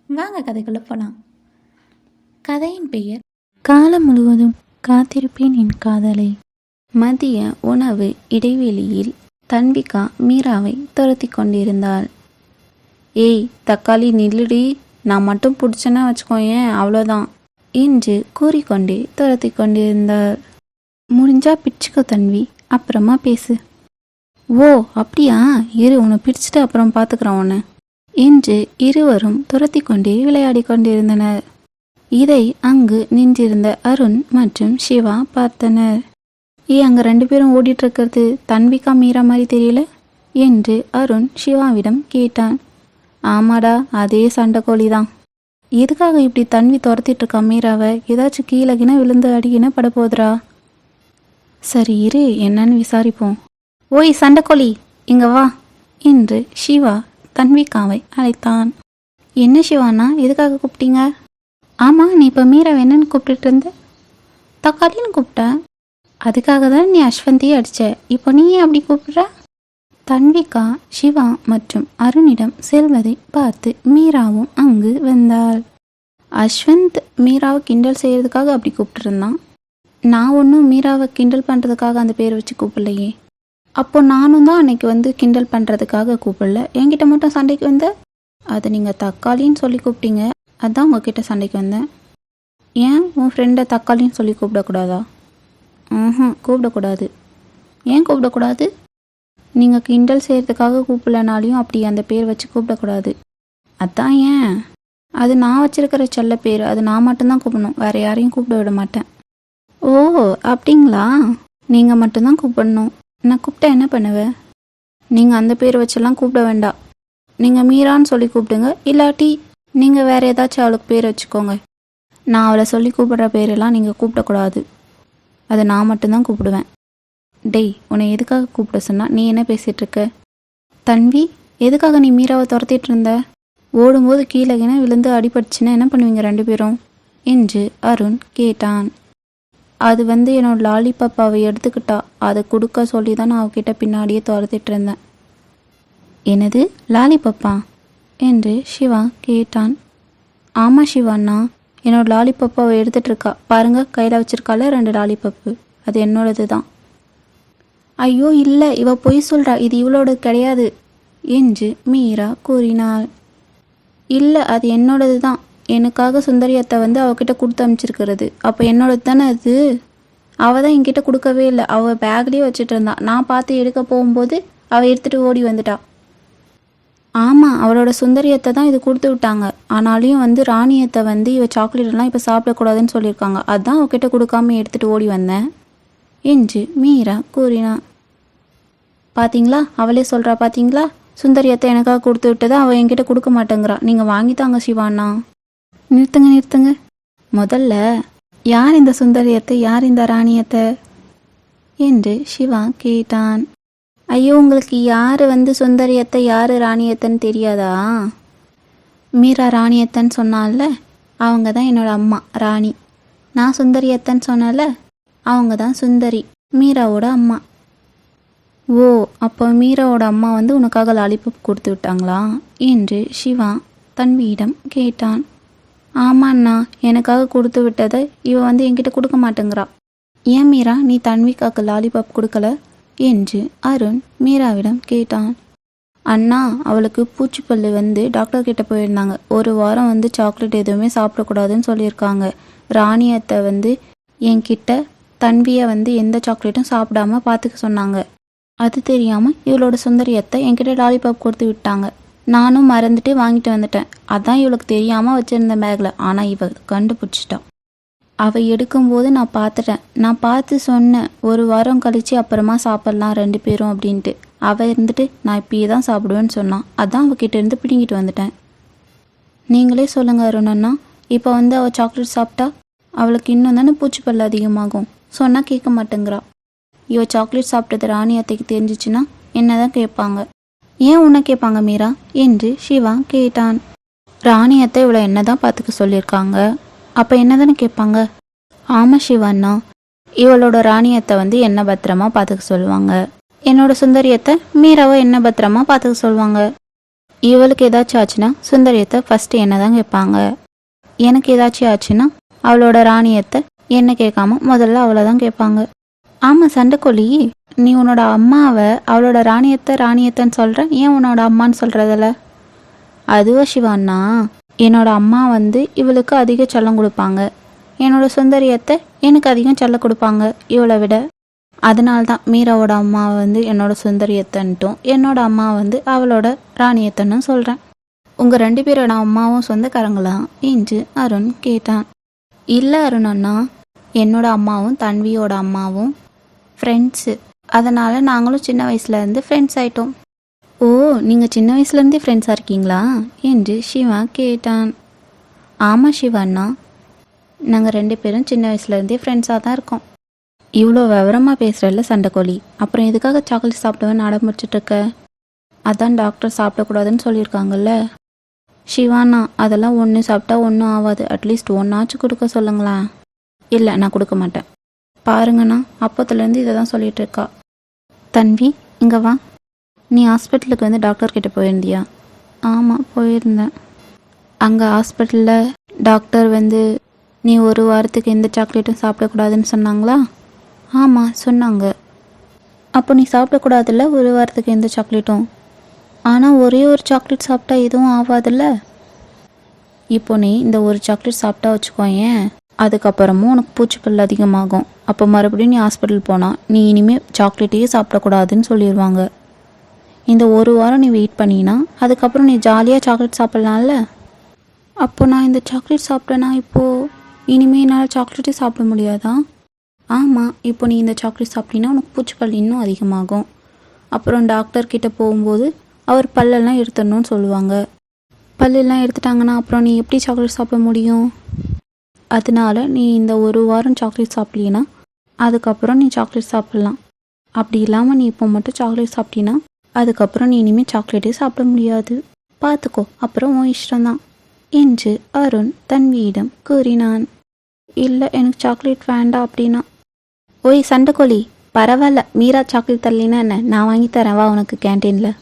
வாங்க கதைக்குள்ளே போகலாம். கதையின் பெயர் காலம் முழுவதும் காத்திருப்பேன் என் காதலை. மதிய உணவு இடைவெளியில் தன்விகா மீராவை துரத்தி கொண்டிருந்தாள். ஏய் தக்காளி நில்லுடி, நான் மட்டும் பிடிச்சேன்னா வச்சுக்கோயேன், அவ்வளோதான் என்று கூறிக்கொண்டே துரத்தி கொண்டிருந்தார். முடிஞ்சா பிடிச்சிக்கோ தன்வி, அப்புறமா பேசு. ஓ அப்படியா, இரு உன்னை பிடிச்சிட்டு அப்புறம் பார்த்துக்கிறோம் உன்னை என்று இருவரும் துரத்தி கொண்டே விளையாடி கொண்டிருந்தனர். இதை அங்கு நின்றிருந்த அருண் மற்றும் சிவா பார்த்தனர். அங்கே 2 பேரும் ஓடிட்டு இருக்கிறது தன்விகா மீரா மாதிரி தெரியல என்று அருண் சிவாவிடம் கேட்டான். ஆமாடா, அதே சண்டைக்கோழி தான். எதுக்காக இப்படி தன்வி துரத்திட்டு இருக்கா மீராவை? ஏதாச்சும் கீழகின விழுந்து அடிக்கின பட போதுரா. சரி இரு, என்னன்னு விசாரிப்போம். ஓய் சண்டைக்கோழி, இங்க வா என்று சிவா தன்விகாவை அழைத்தான். என்ன சிவானா, எதுக்காக கூப்பிட்டீங்க? ஆமாம், நீ இப்போ மீரா என்னன்னு கூப்பிட்டுட்டு இருந்த? தக்காளின்னு கூப்பிட்ட. அதுக்காக தான் நீ அஸ்வந்தியை அடித்த. இப்போ நீ அப்படி கூப்பிடுற? தன்விகா சிவா மற்றும் அருணிடம் செல்வதை பார்த்து மீராவும் அங்கு வந்தாள். அஸ்வந்த் மீராவை கிண்டல் செய்கிறதுக்காக அப்படி கூப்பிட்டுருந்தான். நான் ஒன்றும் மீராவை கிண்டல் பண்ணுறதுக்காக அந்த பேரை வச்சு கூப்பிடலையே. அப்போ நானும் தான் அன்னைக்கு வந்து கிண்டல் பண்ணுறதுக்காக கூப்பிடல, என்கிட்ட மட்டும் சண்டைக்கு வந்த. அதை நீங்கள் தக்காளின்னு சொல்லி கூப்பிட்டீங்க, அதான் உங்ககிட்ட சண்டைக்கு வந்தேன். ஏன் உன் ஃப்ரெண்டை தக்காளின்னு சொல்லி கூப்பிடக்கூடாதா? கூப்பிடக்கூடாது. ஏன் கூப்பிடக்கூடாது? நீங்கள் கிண்டல் செய்கிறதுக்காக கூப்பிடலனாலையும் அப்படி அந்த பேர் வச்சு கூப்பிடக்கூடாது. அதான் ஏன்? அது நான் வச்சுருக்கிற செல்ல பேர், அது நான் மட்டும்தான் கூப்பிடணும், வேறு யாரையும் கூப்பிட விட மாட்டேன். ஓ அப்படிங்களா? நீங்கள் மட்டும்தான் கூப்பிடணும். நான் கூப்பிட்டா என்ன பண்ணுவேன்? நீங்கள் அந்த பேர் வச்செல்லாம் கூப்பிட வேண்டாம். நீங்கள் மீரான்னு சொல்லி கூப்பிடுங்க, இல்லாட்டி நீங்கள் வேறு ஏதாச்சும் அவளுக்கு பேர் வச்சுக்கோங்க. நான் அவளை சொல்லி கூப்பிட்ற பேரெல்லாம் நீங்கள் கூப்பிடக்கூடாது. அதை நான் மட்டும்தான் கூப்பிடுவேன். டேய், உன்னை எதுக்காக கூப்பிட சொன்னா? நீ என்ன பேசிகிட்ருக்க? தன்வி, எதுக்காக நீ மீராவை துரத்திட்டு இருந்த? ஓடும்போது கீழே விழுந்து அடிபட்டுச்சுன்னா என்ன பண்ணுவீங்க 2 பேரும் என்று அருண் கேட்டான். அது என்னோட லாலிபாப் அவள் எடுத்துக்கிட்டா, அதை கொடுக்க சொல்லி தான் நான் அவகிட்ட பின்னாடியே துரத்திட்டு இருந்தேன். என்னது லாலிபப்பா என்று சிவா கேட்டான். ஆமாம் சிவாண்ணா, என்னோட லாலிபப்பை அவள் எடுத்துகிட்ருக்கா பாருங்க, கையில் வச்சுருக்கால 2 லாலிபப்பு, அது என்னோடது தான். ஐயோ இல்லை, இவள் பொய் சொல்கிறா, இது இவளோடது கிடையாது என்று மீரா கூறினாள். இல்லை, அது என்னோடது தான். எனக்காக சுந்தரியத்தை அவகிட்ட கொடுத்து அனுப்பிச்சிருக்கிறது. அப்போ என்னோடது தானே அது. அவள் தான் என்கிட்ட கொடுக்கவே இல்லை, அவள் பேக்லேயே வச்சுட்டு இருந்தா. நான் பார்த்து எடுக்க போகும்போது அவள் எடுத்துகிட்டு ஓடி வந்துட்டா. ஆமாம், அவளோட சுந்தரியத்தை தான் இது கொடுத்து விட்டாங்க. ஆனாலையும் ராணியத்தை இவ சாக்லேட்டெல்லாம் இப்போ சாப்பிடக்கூடாதுன்னு சொல்லியிருக்காங்க. அதுதான் அவகிட்ட கொடுக்காம எடுத்துகிட்டு ஓடி வந்தேன் என்று மீரா கூறினான். பார்த்தீங்களா, அவளே சொல்கிறா பார்த்தீங்களா, சுந்தரியத்தை எனக்காக கொடுத்து விட்டதை அவள் என்கிட்ட கொடுக்க மாட்டேங்கிறா. நீங்கள் வாங்கித்தாங்க சிவாண்ணா. நிறுத்துங்க, முதல்ல யார் இந்த சுந்தரியத்தை, யார் இந்த ராணியத்தை என்று சிவா கேட்டான். ஐயோ, உங்களுக்கு யார் சுந்தரியத்தை யார் ராணியத்தைன்னு தெரியாதா? மீரா ராணியத்தைன்னு சொன்னால அவங்க தான் என்னோட அம்மா ராணி. நான் சுந்தரியத்தைன்னு சொன்னால அவங்க தான் சுந்தரி, மீராவோட அம்மா. ஓ, அப்போ மீராவோட அம்மா உனக்காக லாலிபப் கொடுத்து விட்டாங்களா என்று சிவா தன்வியிடம் கேட்டான். ஆமாண்ணா, எனக்காக கொடுத்து விட்டதை இவ என்கிட்ட கொடுக்க மாட்டேங்கிறா. ஏன் மீரா, நீ தன்விக்காக்கு லாலிபாப் கொடுக்கல என்று அருண் மீராவிடம் கேட்டான். அண்ணா, அவளுக்கு பூச்சிப்பல்லு டாக்டர் கிட்ட போயிருந்தாங்க. 1 வாரம் சாக்லேட் எதுவுமே சாப்பிடக்கூடாதுன்னு சொல்லியிருக்காங்க. ராணியத்தை என்கிட்ட தன்வியை எந்த சாக்லேட்டும் சாப்பிடாம பார்த்துக்க சொன்னாங்க. அது தெரியாமல் இவளோட சுந்தரியத்தை என்கிட்ட லாலிபாப் கொடுத்து விட்டாங்க. நானும் மறந்துட்டு வாங்கிட்டு வந்துட்டேன். அதான் இவளுக்கு தெரியாமல் வச்சுருந்த பேக்கில். ஆனால் இவ கண்டுபிடிச்சிட்டான். அவள் எடுக்கும்போது நான் பார்த்துட்டேன். நான் பார்த்து சொன்னேன், 1 வாரம் கழித்து அப்புறமா சாப்பிட்லாம் 2 பேரும் அப்படின்ட்டு. அவள் நான் இப்பயே தான் சாப்பிடுவேன்னு சொன்னான். அதான் அவகிட்ட இருந்து பிடிங்கிட்டு வந்துட்டேன். நீங்களே சொல்லுங்கள் அருணண்ணா, இப்போ அவள் சாக்லேட் சாப்பிட்டா அவளுக்கு இன்னும் தானே பூச்சிப்பல் அதிகமாகும். சொன்னால் கேட்க மாட்டேங்கிறா. இவ சாக்லேட் சாப்பிட்டது ராணி அத்தைக்கு தெரிஞ்சிச்சுன்னா என்ன தான் கேட்பாங்க. ஏன் உன்னை கேட்பாங்க மீரா என்று சிவா கேட்டான். ராணி அத்தை இவளை என்ன தான் பார்த்துக்க சொல்லியிருக்காங்க, அப்போ என்ன தானே கேட்பாங்க. ஆமாம் சிவாண்ணா, இவளோட ராணியத்தை என்ன பத்திரமா பார்த்துக்க சொல்லுவாங்க. என்னோட சுந்தரியத்தை மீராவை என்ன பத்திரமா பார்த்துக்க சொல்லுவாங்க. இவளுக்கு ஏதாச்சும் ஆச்சுன்னா சுந்தரியத்தை ஃபஸ்ட்டு என்ன தான் கேட்பாங்க. எனக்கு ஏதாச்சும் ஆச்சுன்னா அவளோட ராணியத்தை என்ன கேட்காம முதல்ல அவளை தான் கேட்பாங்க. ஆமாம் சண்டைக்கோழி, நீ உன்னோட அம்மாவை அவளோட ராணியத்தைன்னு சொல்கிற, ஏன் உன்னோட அம்மான்னு சொல்கிறதில்ல? அதுவா சிவாண்ணா, என்னோட அம்மா இவளுக்கு அதிக செல்லம் கொடுப்பாங்க, என்னோட சுந்தரியத்தை எனக்கு அதிகம் செல்லம் கொடுப்பாங்க இவளை விட. அதனால்தான் மீராவோட அம்மா என்னோட சுந்தரியத்தன்ட்டும் என்னோட அம்மா அவளோட ராணியத்தன்னு சொல்கிறேன். உங்கள் 2 பேரோட அம்மாவும் சொந்தக்காரங்களா என்று அருண் கேட்டான். இல்லை அருண் அண்ணா, என்னோட அம்மாவும் தன்வியோட அம்மாவும் ஃப்ரெண்ட்ஸு, அதனால் நாங்களும் சின்ன வயசுலேருந்து ஃப்ரெண்ட்ஸ் ஆயிட்டோம். ஓ, நீங்கள் சின்ன வயசுலேருந்தே ஃப்ரெண்ட்ஸாக இருக்கீங்களா என்று சிவா கேட்டான். ஆமாம் சிவாண்ணா, நாங்கள் 2 பேரும் சின்ன வயசுலேருந்தே ஃப்ரெண்ட்ஸாக தான் இருக்கோம். இவ்வளோ விவரமாக பேசுகிறல்ல சண்டைக்கோழி, அப்புறம் எதுக்காக சாக்லேட் சாப்பிடுவேன்னு அடம் முடிச்சிட்ருக்க? அதான் டாக்டர் சாப்பிடக்கூடாதுன்னு சொல்லியிருக்காங்கல்ல. சிவாண்ணா, அதெல்லாம் ஒன்று சாப்பிட்டா ஒன்றும் ஆகாது, அட்லீஸ்ட் ஒன்றாச்சும் கொடுக்க சொல்லுங்களேன். இல்லை, நான் கொடுக்க மாட்டேன். பாருங்கண்ணா, அப்போத்துலேருந்து இதை தான் சொல்லிகிட்டு இருக்கா. தன்வி, இங்கே வா. நீ ஹாஸ்பிட்டலுக்கு டாக்டர்கிட்ட போயிருந்தியா? ஆமாம், போயிருந்தேன். அங்கே ஹாஸ்பிட்டலில் டாக்டர் நீ 1 வாரத்துக்கு எந்த சாக்லேட்டும் சாப்பிடக்கூடாதுன்னு சொன்னாங்களா? ஆமாம் சொன்னாங்க. அப்போ நீ சாப்பிடக்கூடாதுல்ல 1 வாரத்துக்கு எந்த சாக்லேட்டும்? ஆனால் ஒரே ஒரு சாக்லேட் சாப்பிட்டா எதுவும் ஆகாதுல்ல. இப்போ நீ இந்த ஒரு சாக்லேட் சாப்பிட்டா வச்சுக்கோயேன், அதுக்கப்புறமும் உனக்கு பூச்சிப்பல் அதிகமாகும். அப்போ மறுபடியும் நீ ஹாஸ்பிட்டல் போனால் நீ இனிமேல் சாக்லேட்டையே சாப்பிடக்கூடாதுன்னு சொல்லிடுவாங்க. இந்த 1 வாரம் நீ வெயிட் பண்ணினா அதுக்கப்புறம் நீ ஜாலியாக சாக்லேட் சாப்பிட்லாம்ல. அப்போ நான் இந்த சாக்லேட் சாப்பிட்டேன்னா இப்போது இனிமேல் என்னால் சாக்லேட்டே சாப்பிட முடியாதா? ஆமாம், இப்போ நீ இந்த சாக்லேட் சாப்பிட்டீங்கன்னா உனக்கு பூச்சிப்பல் இன்னும் அதிகமாகும். அப்புறம் டாக்டர்கிட்ட போகும்போது அவர் பல்லெல்லாம் எடுத்துடணும்னு சொல்லுவாங்க. பல்லெல்லாம் எடுத்துட்டாங்கன்னா அப்புறம் நீ எப்படி சாக்லேட் சாப்பிட முடியும்? அதனால நீ இந்த 1 வாரம் சாக்லேட் சாப்பிட்லீன்னா அதுக்கப்புறம் நீ சாக்லேட் சாப்பிட்லாம். அப்படி இல்லாமல் நீ இப்போ மட்டும் சாக்லேட் சாப்பிட்டீன்னா அதுக்கப்புறம் நீ இனிமேல் சாக்லேட்டே சாப்பிட முடியாது. பார்த்துக்கோ, அப்புறம் உன் இஷ்டம்தான் என்று அருண் தன்வியிடம் கூறினான். இல்லை, எனக்கு சாக்லேட் வேண்டாம் அப்படின்னா. ஓய் சண்டைக்கோழி, பரவாயில்ல, மீரா சாக்லேட் தரலினா என்ன, நான் வாங்கி தரேன் வா உனக்கு கேன்டீனில்.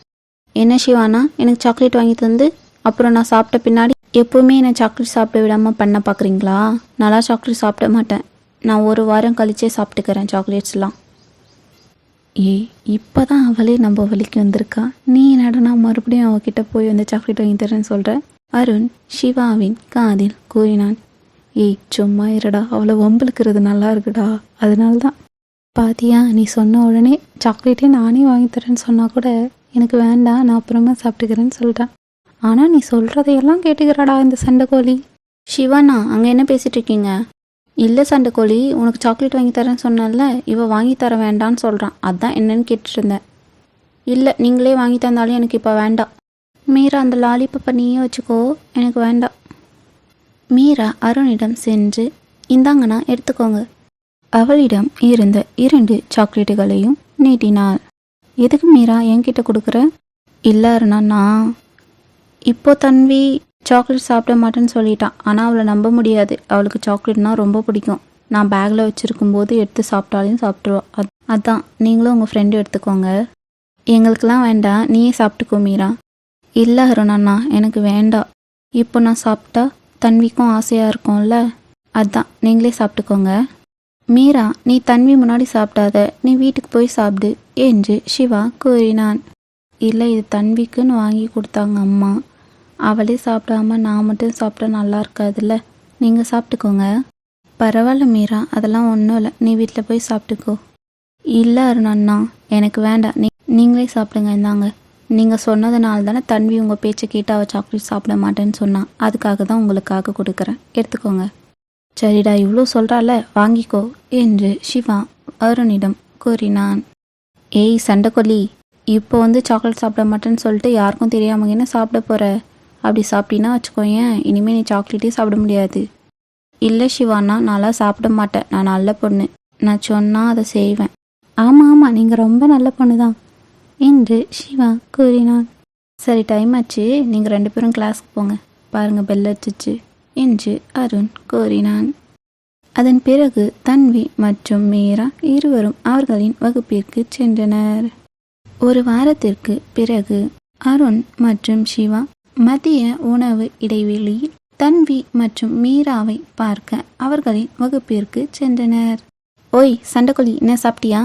என்ன சிவானா, எனக்கு சாக்லேட் வாங்கி தந்து அப்புறம் நான் சாப்பிட்ட பின்னாடி எப்போவுமே என்னை சாக்லேட் சாப்பிட விடாமல் பண்ண பார்க்குறீங்களா? நல்லா சாக்லேட் சாப்பிட மாட்டேன், நான் 1 வாரம் கழிச்சே சாப்பிட்டுக்கிறேன் சாக்லேட்ஸ்லாம். ஏய், இப்போ தான் அவளே நம்ம வலிக்கு வந்திருக்கா, நீ என்னடனா மறுபடியும் அவகிட்ட போய் சாக்லேட் வாங்கி தரேன்னு சொல்கிற? அருண் சிவாவின் காதில் கூறினான். ஏய் சும்மா இருடா, அவளை வம்புழுக்கிறது நல்லா இருக்குடா, அதனால தான். பாத்தியா, நீ சொன்ன உடனே சாக்லேட்டே நானே வாங்கி தரேன்னு சொன்னால் கூட எனக்கு வேண்டாம், நான் அப்புறமா சாப்பிட்டுக்கிறேன்னு சொல்லிட்டேன். ஆனால் நீ சொல்கிறதையெல்லாம் கேட்டுக்கிறாடா இந்த சண்டைக்கோழி. சிவாண்ணா, அங்கே என்ன பேசிகிட்டு இருக்கீங்க? இல்லை சண்டைக்கோழி, உனக்கு சாக்லேட் வாங்கி தரேன்னு சொன்னால இவ வாங்கி தர வேண்டான்னு சொல்கிறான், அதான் என்னன்னு கேட்டுட்டு இருந்தேன். இல்லை, நீங்களே வாங்கி தந்தாலும் எனக்கு இப்போ வேண்டாம். மீரா, அந்த லாலிபப்பை நீயே வச்சுக்கோ, எனக்கு வேண்டாம். மீரா அருணிடம் சென்று இந்தாங்கண்ணா எடுத்துக்கோங்க. அவளிடம் இருந்த 2 சாக்லேட்டுகளையும் நீட்டினாள். எதுக்கு மீரா என்கிட்ட கொடுக்குற? இல்லை அருணா, இப்போ தன்வி சாக்லேட் சாப்பிட மாட்டேன்னு சொல்லிட்டான், ஆனால் அவளை நம்ப முடியாது, அவளுக்கு சாக்லேட்னால் ரொம்ப பிடிக்கும். நான் பேக்கில் வச்சுருக்கும்போது எடுத்து சாப்பிட்டாலையும் சாப்பிட்ருவா. அதான் நீங்களும் உங்கள் ஃப்ரெண்டு எடுத்துக்கோங்க. எங்களுக்கெல்லாம் வேண்டாம், நீயே சாப்பிட்டுக்கோ மீரா. இல்லை அருணா, எனக்கு வேண்டாம். இப்போ நான் சாப்பிட்டா தன்விக்கும் ஆசையாக இருக்கும்ல, அதான் நீங்களே சாப்பிட்டுக்கோங்க. மீரா, நீ தன்வி முன்னாடி சாப்பிடாத, நீ வீட்டுக்கு போய் சாப்பிடு என்று சிவா கூறினான். இல்லை, இது தன்விக்குன்னு வாங்கி கொடுத்தாங்க அம்மா, அவளே சாப்பிடாம நான் மட்டும் சாப்பிட்டா நல்லா இருக்காதுல்ல, நீங்கள் சாப்பிட்டுக்கோங்க. பரவாயில்ல மீரா, அதெல்லாம் ஒன்றும் இல்லை, நீ வீட்டில் போய் சாப்பிட்டுக்கோ. இல்லை அருணா, எனக்கு வேண்டாம், நீங்களே சாப்பிடுங்க. இந்தாங்க, நீங்கள் சொன்னதுனால தானே தன்வி உங்கள் பேச்சை கேட்டு அவள் சாக்லேட் சாப்பிட மாட்டேன்னு சொன்னான், அதுக்காக தான் உங்களுக்காக கொடுக்குறேன், எடுத்துக்கோங்க. சரிடா, இவ்வளோ சொல்கிறால வாங்கிக்கோ என்று சிவா அருணிடம் கூறினான். ஏய் சண்டைக்கொல்லி, இப்போ சாக்லேட் சாப்பிட மாட்டேன்னு சொல்லிட்டு யாருக்கும் தெரியாமல் என்ன சாப்பிட போகிற? அப்படி சாப்பிட்டீன்னா வச்சுக்கோயேன், இனிமேல் நீ சாக்லேட்டே சாப்பிட முடியாது. இல்லை சிவானா, நான்லாம் சாப்பிட மாட்டேன், நான் நல்ல பொண்ணு, நான் சொன்னால் அதை செய்வேன். ஆமாம் ஆமாம், நீங்கள் ரொம்ப நல்ல பொண்ணு தான் என்று சிவா கூறினான். சரி, டைம் ஆச்சு, நீங்கள் 2 பேரும் கிளாஸ்க்கு போங்க, பாருங்கள் பெல் அடிச்சிச்சு என்று அருண் கூறினான். அதன் பிறகு தன்வி மற்றும் மீரா இருவரும் அவர்களின் வகுப்பிற்கு சென்றனர். 1 வாரத்திற்கு பிறகு அருண் மற்றும் சிவா மதிய உணவு இடைவெளியில் தன்வி மற்றும் மீராவை பார்க்க அவர்களின் வகுப்பிற்கு சென்றனர். ஓய் சண்டைக்கொல்லி, என்ன சாப்பிட்டியா?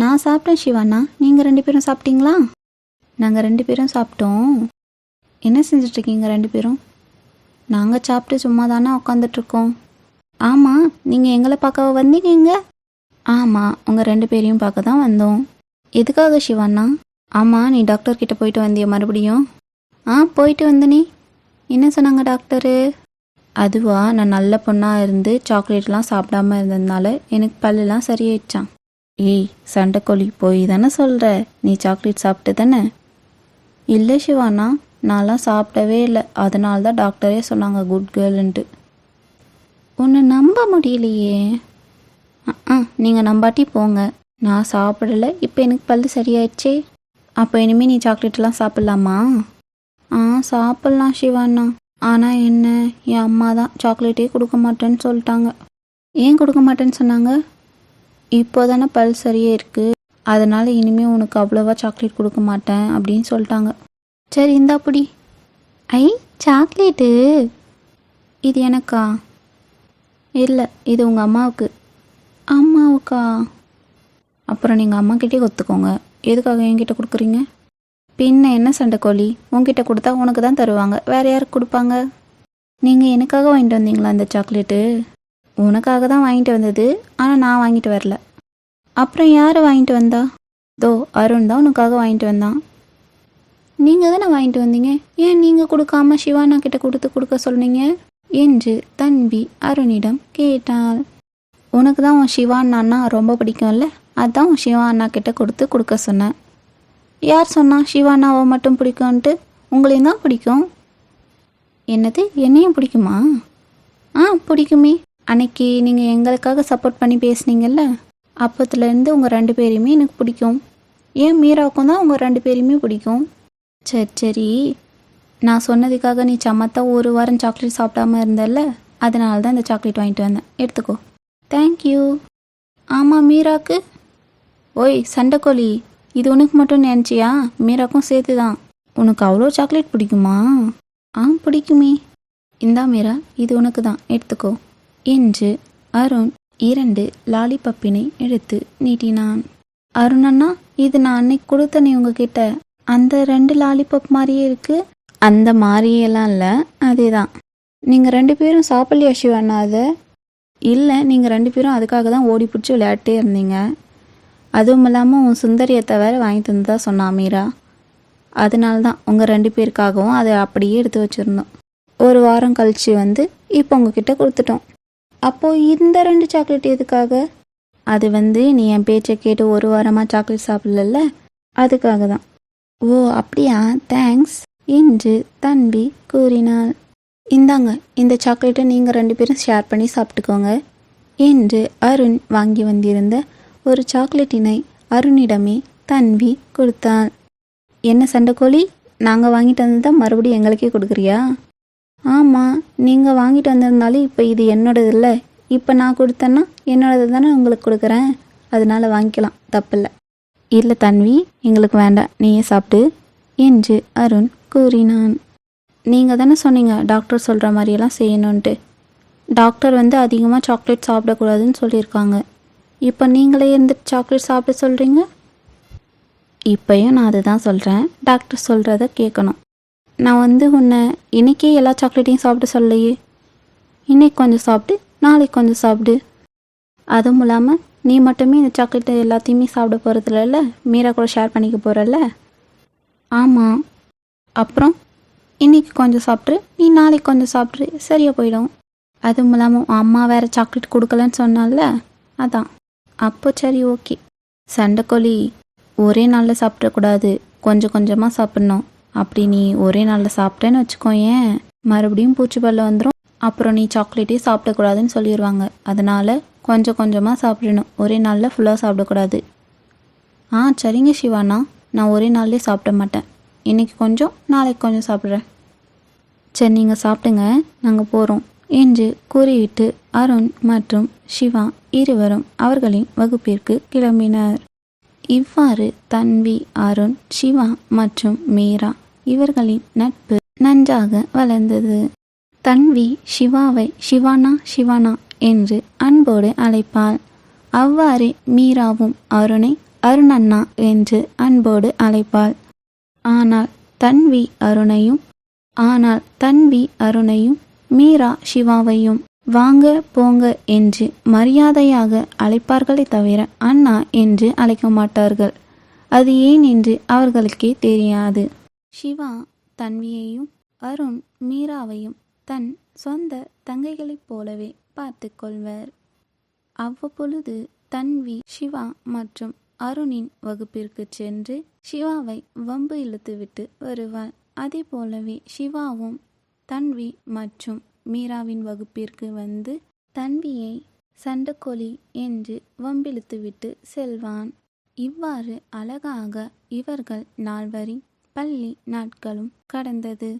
நான் சாப்பிட்டேன் சிவாண்ணா. நீங்கள் 2 பேரும் சாப்பிட்டீங்களா? நாங்கள் 2 பேரும் சாப்பிட்டோம். என்ன செஞ்சிட்ருக்கீங்க 2 பேரும்? நாங்கள் சாப்பிட்டு சும்மா தானே உட்காந்துட்ருக்கோம். ஆமாம், நீங்கள் எங்களை பார்க்க வந்தீங்க? ஆமாம், உங்கள் 2 பேரையும் பார்க்க தான் வந்தோம். எதுக்காக சிவாண்ணா? ஆமாம், நீ டாக்டர்கிட்ட போயிட்டு வந்திய மறுபடியும்? போயிட்டு வந்தனே. என்ன சொன்னாங்க டாக்டரு? அதுவா, நான் நல்ல பொண்ணாக இருந்து சாக்லேட்லாம் சாப்பிடாம இருந்ததுனால எனக்கு பல்லெல்லாம் சரியாயிடுச்சான். ஏய் சண்டைக்கோழி, போய் தானே சொல்கிற. நீ சாக்லேட் சாப்பிட்டு தானே? இல்லை சிவாண்ணா, நான்லாம் சாப்பிடவே இல்லை. அதனால தான் டாக்டரே சொன்னாங்க குட் கேர்ள்ன்ட்டு. உன்னை நம்ப முடியலையே. நீங்கள் நம்பாட்டி போங்க. நான் சாப்பிடலை, இப்போ எனக்கு பல்லு சரியாயிடுச்சே. அப்போ இனிமேல் நீ சாக்லேட்லாம் சாப்பிட்லாமா? சாப்பிட்லாம் சிவாண்ணா. ஆனால் என்ன, என் அம்மா தான் சாக்லேட்டே கொடுக்க மாட்டேன்னு சொல்லிட்டாங்க. ஏன் கொடுக்க மாட்டேன்னு சொன்னாங்க? இப்போ தானே பல் சரியே இருக்குது, அதனால் இனிமேல் உனக்கு அவ்வளோவா சாக்லேட் கொடுக்க மாட்டேன் அப்படின்னு சொல்லிட்டாங்க. சரி இந்தா புடி. ஐ சாக்லேட்டு. இது எனக்கா? இல்லை, இது உங்கள் அம்மாவுக்கு. அம்மாவுக்கா? அப்புறம் நீங்கள் அம்மாக்கிட்டே ஒத்துக்கோங்க. எதுக்காக என்கிட்ட கொடுக்குறீங்க? பின்ன என்ன சண்டைக்கோழி, உங்ககிட்ட கொடுத்தா உனக்கு தான் தருவாங்க, வேறு யாருக்கு கொடுப்பாங்க? நீங்கள் எனக்காக வாங்கிட்டு வந்தீங்களா இந்த சாக்லேட்டு? உனக்காக தான் வாங்கிட்டு வந்தது, ஆனால் நான் வாங்கிட்டு வரல. அப்புறம் யார் வாங்கிட்டு வந்தா? அருண் தான் உனக்காக வாங்கிட்டு வந்தான். நீங்கள் தானே வாங்கிட்டு வந்தீங்க, ஏன் நீங்கள் கொடுக்காம சிவானா கிட்ட கொடுக்க சொன்னீங்க என்று தன்வி அருணிடம் கேட்டாள். உனக்கு தான் உன் சிவாண்ணா ரொம்ப பிடிக்கும்ல, அதான் உன் சிவா அண்ணா கிட்ட கொடுக்க சொன்னேன். யார் சொன்னா சிவாண்ணாவை மட்டும் பிடிக்கும்ன்ட்டு? உங்களையும் தான் பிடிக்கும். என்னது, என்னையும் பிடிக்குமா? பிடிக்குமே. அன்னைக்கு நீங்கள் எங்களுக்காக சப்போர்ட் பண்ணி பேசுனீங்கல்ல, அப்போத்துலேருந்து உங்கள் 2 பேரையுமே எனக்கு பிடிக்கும். ஏன் மீராவுக்கும் தான் உங்கள் 2 பேரையுமே பிடிக்கும். சரி, நான் சொன்னதுக்காக நீ சமத்தா 1 வாரம் சாக்லேட் சாப்பிடாம இருந்தல்ல, அதனால தான் இந்த சாக்லேட் வாங்கிட்டு வந்தேன், எடுத்துக்கோ. தேங்க்யூ. ஆமாம் மீராக்கு. ஓய் சண்டைக்கோழி, இது உனக்கு மட்டும் நினச்சியா? மீராக்கும் சேர்த்து தான். உனக்கு அவ்வளோ சாக்லேட் பிடிக்குமா? பிடிக்குமே. இந்தா மீரா, இது உனக்கு தான், எடுத்துக்கோ என்று அருண் 2 லாலிபப்பினை எடுத்து நீட்டினான். அருண் அண்ணா, இது நான் அன்னைக்கு கொடுத்தனே உங்ககிட்ட, அந்த 2 லாலிபப் மாதிரியே இருக்கு. அந்த மாதிரியெல்லாம் இல்லை, அதே தான். நீங்கள் 2 பேரும் சாப்பிட்லையா சிவாண்ணா அதை? இல்லை, நீங்கள் 2 பேரும் அதுக்காக தான் ஓடி பிடிச்சி விளையாட்டே இருந்தீங்க. அதுவும் இல்லாமல் உன் சுந்தரியை தவிர வாங்கி தந்ததா சொன்னா மீரா. அதனால தான் உங்கள் 2 பேருக்காகவும் அதை அப்படியே எடுத்து வச்சுருந்தோம். 1 வாரம் கழித்து வந்து இப்போ உங்ககிட்ட கொடுத்துட்டோம். அப்போது இந்த 2 சாக்லேட் எதுக்காக? அது நீ என் பேச்சை கேட்டு 1 வாரமாக சாக்லேட் சாப்பிடல, அதுக்காக தான். ஓ அப்படியா, தேங்க்ஸ் என்று தன்வி கூறினாள். இந்தாங்க, இந்த சாக்லேட்டை நீங்கள் 2 பேரும் ஷேர் பண்ணி சாப்பிட்டுக்கோங்க என்று அருண் வாங்கி வந்திருந்த ஒரு சாக்லேட்டினை அருணிடமே தன்வி கொடுத்தாள். என்ன சண்டைக்கோழி, நாங்கள் வாங்கிட்டு வந்ததை மறுபடியும் எங்களுக்கே கொடுக்குறியா? ஆமாம், நீங்கள் வாங்கிட்டு வந்திருந்தாலும் இப்போ இது என்னோடது இல்லை, இப்போ நான் கொடுத்தேன்னா என்னோடது தானே உங்களுக்கு கொடுக்குறேன், அதனால வாங்கிக்கலாம், தப்பில்லை. இல்லை தன்வி, எங்களுக்கு வேண்டாம், நீயே சாப்பிடு என்று அருண் கூறினான். நீங்கள் தானே சொன்னீங்க டாக்டர் சொல்கிற மாதிரியெல்லாம் செய்யணுன்ட்டு. டாக்டர் அதிகமாக சாக்லேட் சாப்பிடக்கூடாதுன்னு சொல்லியிருக்காங்க. இப்போ நீங்களே இருந்துட்டு சாக்லேட் சாப்பிட சொல்கிறீங்க. இப்போயும் நான் அதுதான் சொல்கிறேன், டாக்டர் சொல்கிறத கேட்கணும். நான் உன்னை இன்றைக்கே எல்லா சாக்லேட்டையும் சாப்பிட சொல்லலையே. இன்றைக்கி கொஞ்சம் சாப்பிட்டு, நாளைக்கு கொஞ்சம் சாப்பிடு. அதுவும் இல்லாமல் நீ மட்டுமே இந்த சாக்லேட்டை எல்லாத்தையுமே சாப்பிட போகிறதில்ல, மீரா கூட ஷேர் பண்ணிக்க போகிறல்ல. ஆமாம். அப்புறம் இன்றைக்கி கொஞ்சம் சாப்பிட்ரு, நீ நாளைக்கு கொஞ்சம் சாப்பிட்ரு, சரியாக போயிடும். அதுவும் இல்லாமல் அம்மா வேறு சாக்லேட் கொடுக்கலன்னு சொன்னால, அதான். அப்போ சரி, ஓகே. சண்டைக்கோழி, ஒரே நாளில் சாப்பிடக்கூடாது, கொஞ்சம் கொஞ்சமாக சாப்பிட்ணும். அப்படி நீ ஒரே நாளில் சாப்பிட்டேன்னு வச்சுக்கோயேன், மறுபடியும் பூச்சிப்பல்ல வந்துடும். அப்புறம் நீ சாக்லேட்டே சாப்பிடக்கூடாதுன்னு சொல்லிடுவாங்க. அதனால் கொஞ்சம் கொஞ்சமாக சாப்பிடணும், ஒரே நாளில் ஃபுல்லாக சாப்பிடக்கூடாது. சரிங்க சிவாண்ணா, நான் ஒரே நாள்லேயே சாப்பிட மாட்டேன். இன்றைக்கி கொஞ்சம், நாளைக்கு கொஞ்சம் சாப்பிட்றேன். சரி நீங்கள் சாப்பிடுங்க, நாங்கள் போகிறோம் என்று கூறிவிட்டு அருண் மற்றும் சிவா இருவரும் அவர்களின் வகுப்பிற்கு கிளம்பினர். இவ்வாறு தன்வி, அருண், சிவா மற்றும் மீரா இவர்களின் நட்பு நன்றாக வளர்ந்தது. தன்வி சிவாவை சிவானா சிவானா என்று அன்போடு அழைப்பாள். அவ்வாறு மீராவும் அருணை அருணண்ணா என்று அன்போடு அழைப்பாள். ஆனால் தன்வி அருணையும் மீரா சிவாவையும் வாங்க போங்க என்று மரியாதையாக அழைப்பார்களே தவிர அண்ணா என்று அழைக்க மாட்டார்கள். அது ஏன் என்று அவர்களுக்கே தெரியாது. சிவா தன்வியையும் அருண் மீராவையும் தன் சொந்த தங்கைகளைப் போலவே பார்த்து கொள்வர். அவ்வப்பொழுது தன்வி சிவா மற்றும் அருணின் வகுப்பிற்கு சென்று சிவாவை வம்பு இழுத்துவிட்டு வருவாள். அதே போலவே சிவாவும் தன்வி மற்றும் மீராவின் வகுப்பிற்கு வந்து தன்வியை சண்டக்கோழி என்று வம்பிழுத்துவிட்டு செல்வான். இவ்வாறு அழகாக இவர்கள் நால்வரின் பள்ளி நாட்களும் கடந்தது.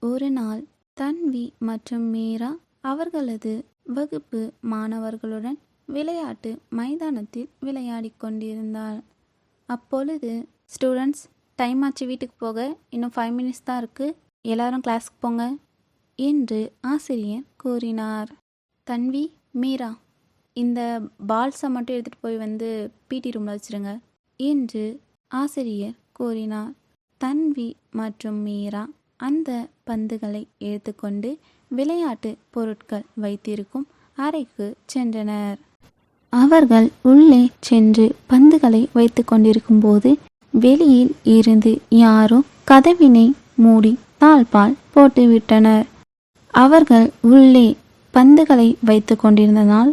ஒரு நாள் தன்வி மற்றும் மீரா அவர்களது வகுப்பு மாணவர்களுடன் விளையாட்டு மைதானத்தில் விளையாடி கொண்டிருந்தாள். அப்பொழுது, ஸ்டூடெண்ட்ஸ், டைம் ஆச்சு, வீட்டுக்கு போக இன்னும் 5 minutes தான் இருக்குது, எல்லாரும் கிளாஸுக்கு போங்க என்று ஆசிரியர் கூறினார். தன்வி, மீரா, இந்த பால்ஸை மட்டும் எடுத்துகிட்டு போய் வந்து பிடி ரூமில் வச்சுருங்க என்று ஆசிரியர் கூறினார். தன்வி மற்றும் மீரா அந்த பந்துகளை எடுத்துக்கொண்டு விளையாட்டு பொருட்கள் வைத்திருக்கும் அறைக்கு சென்றனர். அவர்கள் உள்ளே சென்று பந்துகளை வைத்து கொண்டிருக்கும் போது வெளியில் இருந்து யாரோ கதவினை மூடி தாழ்பால் போட்டுவிட்டனர். அவர்கள் உள்ளே பந்துகளை வைத்து கொண்டிருந்ததால்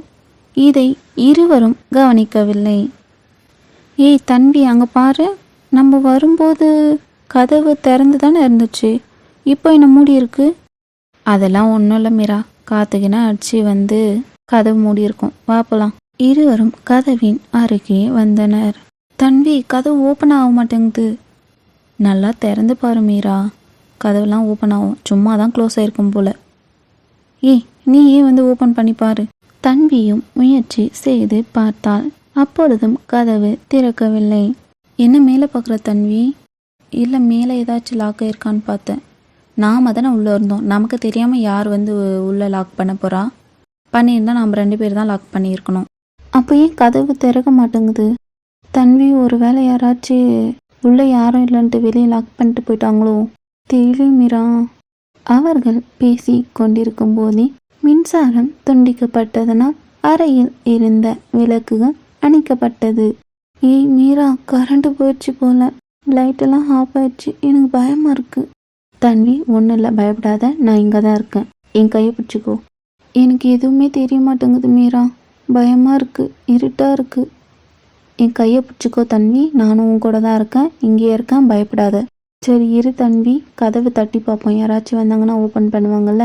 இதை இருவரும் கவனிக்கவில்லை. ஏய் தன்வி, அங்கே பாரு, நம்ம வரும்போது கதவு திறந்து தானே இருந்துச்சு, இப்போ என்ன மூடி இருக்கு? அதெல்லாம் ஒன்றும் இல்லை மீரா, காத்துக்கினா அடிச்சு வந்து கதவு மூடி இருக்கும், வா போலாம். இருவரும் கதவின் அருகே வந்தனர். தன்வி, கதவு ஓப்பன் ஆக மாட்டேங்குது. நல்லா திறந்து பாரு மீரா, கதவுலாம் ஓப்பன் ஆகும், சும்மா தான் க்ளோஸ் ஆகிருக்கும் போல. ஏய், நீ ஏன் வந்து ஓப்பன் பண்ணி பாரு. தன்வியும் முயற்சி செய்து பார்த்தாள். அப்பொழுதும் கதவு திறக்கவில்லை. என்ன மேலே பார்க்குற தன்வி? இல்லை, மேலே ஏதாச்சும் லாக் ஆயிருக்கான்னு பார்த்தேன். நாம் தானே உள்ளே இருந்தோம், நமக்கு தெரியாமல் யார் வந்து உள்ளே லாக் பண்ண போகிறா? பண்ணியிருந்தால் நாம் 2 பேர் தான் லாக் பண்ணியிருக்கணும். அப்போ ஏன் கதவு திறக்க மாட்டேங்குது? தன்வி, ஒரு வேளை யாராச்சும் உள்ளே யாரும் இல்லைன்ட்டு வெளியே லாக் பண்ணிட்டு போயிட்டாங்களோ? தெரியல மீரா. அவர்கள் பேசி கொண்டிருக்கும் போதே மின்சாரம் துண்டிக்கப்பட்டதனால் அறையில் இருந்த விளக்குகள் அணைக்கப்பட்டது. ஏய் மீரா, கரண்ட் போயிடுச்சு போல, லைட்டெல்லாம் ஆஃப் ஆயிடுச்சு, எனக்கு பயமாக இருக்குது. தன்வி, ஒன்றும் இல்லை, பயப்படாத, நான் இங்கே தான் இருக்கேன், என் கையை பிடிச்சிக்கோ. எனக்கு எதுவுமே தெரிய மாட்டேங்குது மீரா, பயமாக இருக்குது, இருட்டாக இருக்குது. என் கையை பிடிச்சிக்கோ தன்வி, நானும் உன் கூட தான் இருக்கேன், இங்கேயே இருக்கேன், பயப்படாத. சரி இரு தன்வி, கதவு தட்டி பார்ப்போம், யாராச்சும் வந்தாங்கன்னா ஓப்பன் பண்ணுவாங்கள்ல.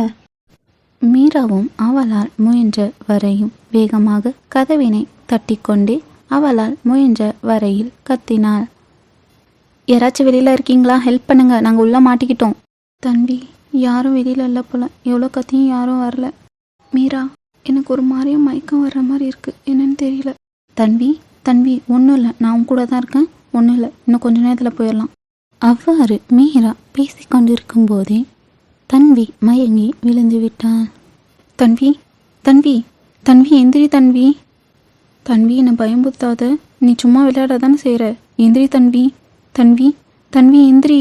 மீராவும் அவளால் முயன்ற வரையும் வேகமாக கதவினை தட்டி கொண்டு அவளால் முயன்ற வரையில் கத்தினாள். யாராச்சும் வெளியில் இருக்கீங்களா? ஹெல்ப் பண்ணுங்க, நாங்கள் உள்ளே மாட்டிக்கிட்டோம். தன்வி, யாரும் வெளியில் இல்லை போல, எவ்வளோ கத்தியும் யாரும் வரல. மீரா, எனக்கு ஒரு மாதிரியும் மயக்கம் வர்ற மாதிரி இருக்குது, என்னன்னு தெரியல. தன்வி, ஒன்றும் இல்லை, நான் உன் கூட தான் இருக்கேன், ஒன்றும் இல்லை, இன்னும் கொஞ்ச நேரத்தில் போயிடலாம். அவ்வாறு மீரா பேசி கொண்டிருக்கும் போதே தன்வி மயங்கி விழுந்து விட்டாள். தன்வி, எந்திரி தன்வி. தன்வி, என்னை பயம்புத்தாத, நீ சும்மா விளையாட தானே செய்கிற, எந்திரி தன்வி. தன்வி, எந்திரி.